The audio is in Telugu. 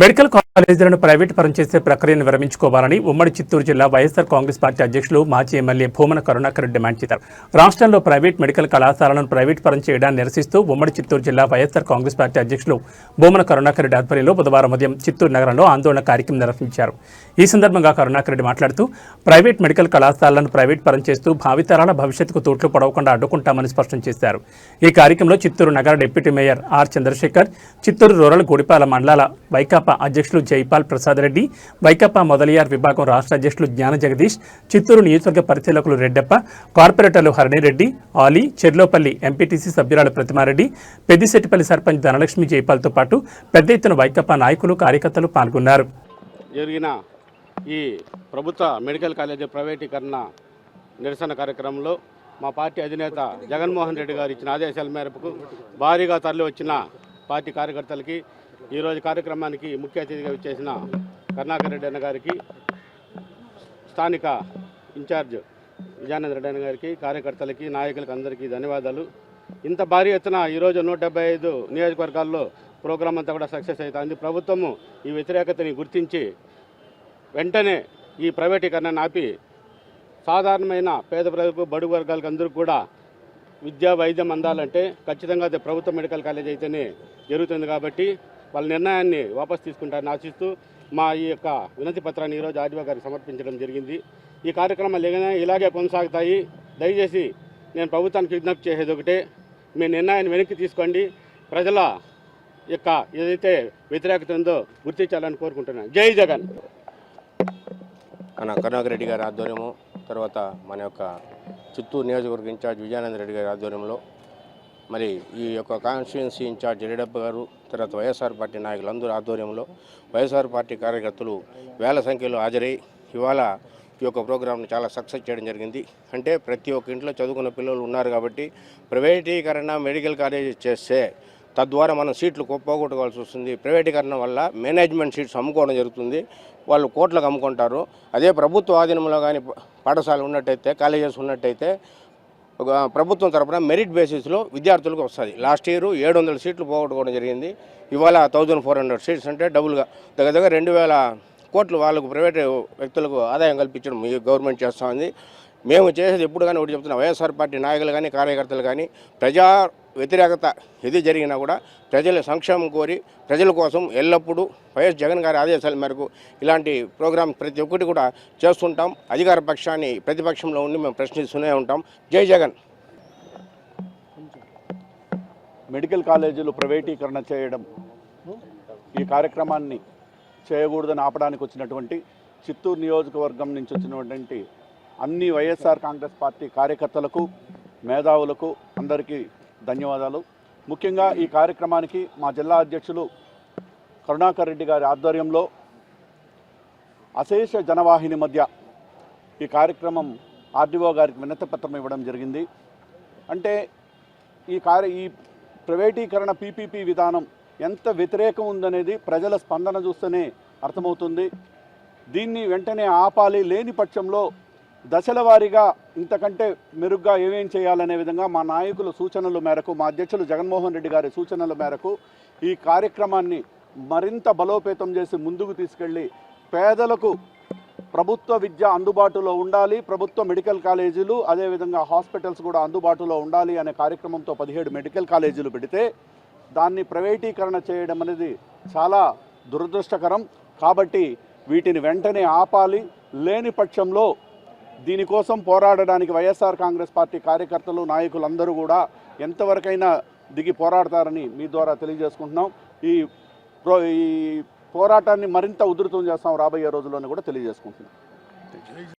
మెడికల్ కాలేజీలను ప్రైవేట్ పరం చేసే ప్రక్రియను విరమించుకోవాలని ఉమ్మడి చిత్తూరు జిల్లా వైఎస్ఆర్ కాంగ్రెస్ పార్టీ అధ్యక్షులు మాజీ ఎమ్మెల్యే భూమన కరుణాకర్ రెడ్డి డిమాండ్ చేశారు. రాష్ట్రంలో ప్రైవేట్ మెడికల్ కళాశాలను ప్రైవేట్ పరం చేయడాన్ని నిరసిస్తూ ఉమ్మడి చిత్తూరు జిల్లా వైఎస్ఆర్ కాంగ్రెస్ పార్టీ అధ్యక్షులు భూమన కరుణాకర్ రెడ్డి ఆధ్వర్యంలో బుధవారం ఉదయం చిత్తూరు నగరంలో ఆందోళన కార్యక్రమం నిర్వహించారు. ఈ సందర్భంగా కరుణాకర్ రెడ్డి మాట్లాడుతూ ప్రైవేట్ మెడికల్ కళాశాలను ప్రైవేట్ పరం చేస్తూ భావితరాల భవిష్యత్తుకు తూట్లు పడవకుండా అడ్డుకుంటామని స్పష్టం చేశారు. ఈ కార్యక్రమంలో చిత్తూరు నగర deputy mayor R Chandrasekhar, Chittoor rural Gudipala మండలాల వైకాపా అధ్యక్షులు జైపాల్ ప్రసాద్ రెడ్డి, వైకాపా మొదలియార్ విభాగం రాష్ట్ర అధ్యక్షులు జ్ఞాన జగదీష్, చిత్తూరు నియోజకవర్గ పరిశీలకులు రెడ్డప్ప, కార్పొరేటర్లు హరణిరెడ్డి, ఆలీ, చెర్లోపల్లి ఎంపీటీసీ సభ్యురాలు ప్రతిమారెడ్డి, పెద్దిశెట్టిపల్లి సర్పంచ్ ధనలక్ష్మి జైపాల్తో పాటు పెద్ద ఎత్తున వైకాపా నాయకులు కార్యకర్తలు పాల్గొన్నారు. జరిగిన ఈ ప్రభుత్వ మెడికల్ కాలేజీ ప్రైవేటీకరణ నిరసన కార్యక్రమంలో మా పార్టీ అధినేత జగన్మోహన్ రెడ్డి గారు ఇచ్చిన ఆదేశాల మేరకు భారీగా తరలి వచ్చిన పార్టీ కార్యకర్తలకి, ఈరోజు కార్యక్రమానికి ముఖ్య అతిథిగా వచ్చేసిన కరుణాకర్ రెడ్డి అన్న గారికి, స్థానిక ఇన్ఛార్జ్ విజయానంద రెడ్డి అన్న గారికి, కార్యకర్తలకి, నాయకులకి అందరికీ ధన్యవాదాలు. ఇంత భారీ ఎత్తున ఈరోజు 175 నియోజకవర్గాల్లో ప్రోగ్రాం అంతా కూడా సక్సెస్ అవుతుంది. ప్రభుత్వము ఈ వ్యతిరేకతని గుర్తించి వెంటనే ఈ ప్రైవేటీకరణను ఆపి సాధారణమైన పేద ప్రజలకు, బడుగు వర్గాలకు అందరికీ కూడా విద్యా వైద్యం అందాలంటే ఖచ్చితంగా అది ప్రభుత్వ మెడికల్ కాలేజ్ అయితేనే జరుగుతుంది. కాబట్టి వాళ్ళ నిర్ణయాన్ని వాపసు తీసుకుంటారని ఆశిస్తూ మా ఈ యొక్క వినతి పత్రాన్ని ఈరోజు ఆర్డీఓ గారికి సమర్పించడం జరిగింది. ఈ కార్యక్రమాలు ఇలాగే కొనసాగుతాయి. దయచేసి నేను ప్రభుత్వానికి విజ్ఞప్తి చేసేది ఒకటే, మీ నిర్ణయాన్ని వెనక్కి తీసుకోండి. ప్రజల యొక్క ఏదైతే వ్యతిరేకత ఉందో గుర్తించాలని కోరుకుంటున్నాను. జై జగన్. మన కరుణాకర్ రెడ్డి గారి ఆధ్వర్యము, తర్వాత మన యొక్క చిత్తూరు నియోజకవర్గ ఇన్ఛార్జ్ విజయానంద రెడ్డి గారి ఆధ్వర్యంలో, మరి ఈ యొక్క కాన్స్టిట్యుయెన్సీ ఇన్ఛార్జ్ రెడ్డప్ప గారు, తర్వాత వైఎస్ఆర్ పార్టీ నాయకులందరూ ఆధ్వర్యంలో వైఎస్ఆర్ పార్టీ కార్యకర్తలు వేల సంఖ్యలో హాజరై ఇవాళ ఈ యొక్క ప్రోగ్రామ్ని చాలా సక్సెస్ చేయడం జరిగింది. అంటే ప్రతి ఒక్క ఇంట్లో చదువుకున్న పిల్లలు ఉన్నారు కాబట్టి ప్రైవేటీకరణ మెడికల్ కాలేజ్ చేస్తే తద్వారా మనం సీట్లు పోగొట్టుకోవాల్సి వస్తుంది. ప్రైవేటీకరణ వల్ల మేనేజ్మెంట్ సీట్స్ అమ్ముకోవడం జరుగుతుంది, వాళ్ళు కోట్లకు అమ్ముకుంటారు. అదే ప్రభుత్వ ఆధీనంలో కానీ పాఠశాలలు ఉన్నట్టయితే, కాలేజెస్ ఉన్నట్టయితే ప్రభుత్వం తరఫున మెరిట్ బేసిస్లో విద్యార్థులకు వస్తుంది. లాస్ట్ ఇయర్ 700 సీట్లు పోగొట్టుకోవడం జరిగింది. ఇవాళ 1400 సీట్స్ అంటే డబుల్గా దగ్గర 2000 కోట్లు వాళ్ళకు ప్రైవేట్ వ్యక్తులకు ఆదాయం కల్పించడం ఈ గవర్నమెంట్ చేస్తూ ఉంది. మేము చేసేది ఎప్పుడు కానీ ఒకటి చెప్తున్నాం, వైఎస్ఆర్ పార్టీ నాయకులు కానీ కార్యకర్తలు కానీ ప్రజా వ్యతిరేకత ఏది జరిగినా కూడా ప్రజల సంక్షేమం కోరి ప్రజల కోసం ఎల్లప్పుడూ వైఎస్ జగన్ గారి ఆదేశాల మేరకు ఇలాంటి ప్రోగ్రాం ప్రతి ఒక్కటి కూడా చేస్తుంటాం. అధికార పక్షాన్ని ప్రతిపక్షంలో ఉండి మేము ప్రశ్నిస్తూనే ఉంటాం. జై జగన్. మెడికల్ కాలేజీలు ప్రైవేటీకరణ చేయడం, ఈ కార్యక్రమాన్ని చేయకూడదని ఆపడానికి వచ్చినటువంటి చిత్తూరు నియోజకవర్గం నుంచి వచ్చినటువంటి అన్ని వైఎస్ఆర్ కాంగ్రెస్ పార్టీ కార్యకర్తలకు, మేధావులకు అందరికీ ధన్యవాదాలు. ముఖ్యంగా ఈ కార్యక్రమానికి మా జిల్లా అధ్యక్షులు కరుణాకర్ రెడ్డి గారి ఆధ్వర్యంలో అశేష జనవాహిని మధ్య ఈ కార్యక్రమం ఆర్డీఓ గారికి వినతిపత్రం ఇవ్వడం జరిగింది. అంటే ఈ ప్రైవేటీకరణ పీపీపీ విధానం ఎంత వ్యతిరేకం ఉందనేది ప్రజల స్పందన చూస్తేనే అర్థమవుతుంది. దీన్ని వెంటనే ఆపాలి, లేని పక్షంలో దశల వారీగా ఇంతకంటే మెరుగ్గా ఏమేం చేయాలనే విధంగా మా నాయకుల సూచనల మేరకు, మా అధ్యక్షులు జగన్మోహన్ రెడ్డి గారి సూచనల మేరకు ఈ కార్యక్రమాన్ని మరింత బలోపేతం చేసి ముందుకు తీసుకెళ్ళి పేదలకు ప్రభుత్వ విద్య అందుబాటులో ఉండాలి, ప్రభుత్వ మెడికల్ కాలేజీలు అదేవిధంగా హాస్పిటల్స్ కూడా అందుబాటులో ఉండాలి అనే కార్యక్రమంతో 17 మెడికల్ కాలేజీలు పెడితే దాన్ని ప్రైవేటీకరణ చేయడం అనేది చాలా దురదృష్టకరం. కాబట్టి వీటిని వెంటనే ఆపాలి. లేని పక్షంలో దీనికోసం పోరాడడానికి వైఎస్ఆర్ కాంగ్రెస్ పార్టీ కార్యకర్తలు, నాయకులందరూ కూడా ఎంతవరకైనా దిగి పోరాడతారని మీ ద్వారా తెలియజేసుకుంటున్నాం. ఈ పోరాటాన్ని మరింత ఉధృతం చేస్తాం రాబోయే రోజుల్లోనే కూడా తెలియజేసుకుంటున్నాం.